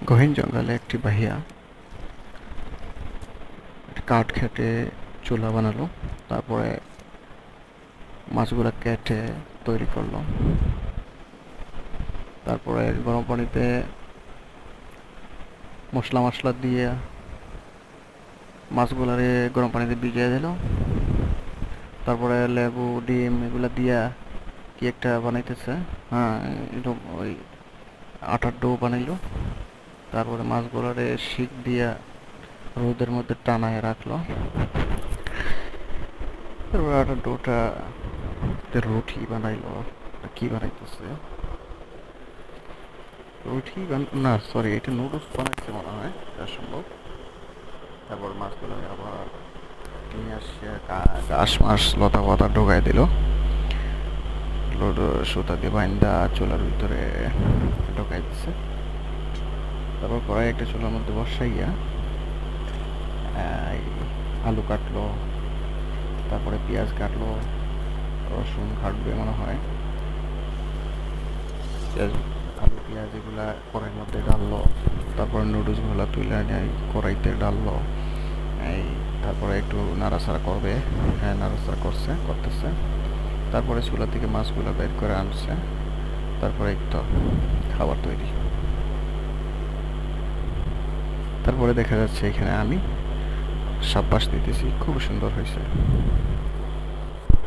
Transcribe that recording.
গহীন জঙ্গলে একটি ভাইয়া কাঠ খেটে চুলা বানালো, তারপরে মাছগুলা কেটে তৈরি করলো, তারপরে গরম পানিতে মশলা মশলা দিয়ে মাছগুলারে গরম পানিতে ভিজিয়ে দিল, তারপরে লেবু ডিম এগুলা দিয়া কি একটা বানাইতেছে। হ্যাঁ, এরকম ওই আটার ডো বানাইলো, তারপরে মাছগুলারে শিক দিয়া রোদের মধ্যে টানায় রাখলো, তারপরে আটার ডোটা রুটি বানাইলো। কি বানাইতেছে, না সরি, এটা নুডলস বানাইছে মনে হয়, যা সম্ভব। তারপর মাছগুলো আবার নিয়ে আসছে, ঘাস মাছ লতা পাতা ঢোকাই দিল, সুতা দিয়ে বাইন্দা চুলার ভিতরে ঢোকাই দিচ্ছে। তারপর কড়াই একটা চুলার মধ্যে বসাইয়া এই আলু কাটলো, তারপরে পেঁয়াজ কাটলো, রসুন কাটবে মনে হয়, পেঁয়াজ আলু পেঁয়াজ এগুলা কড়াইয়ের মধ্যে ডাললো, তারপরে নুডলসগুলো তুলে এনে কড়াইতে ডাললো। এই তারপরে একটু নাড়াচাড়া করবে, হ্যাঁ নাড়াচাড়া করতেছে। তারপরে চুলা থেকে মাছগুলো বের করে আনছে, তারপরে একটু খাবার তৈরি। তারপরে দেখা যাচ্ছে এখানে আমি সাব্বাস দিতেছি, খুব সুন্দর হয়েছে।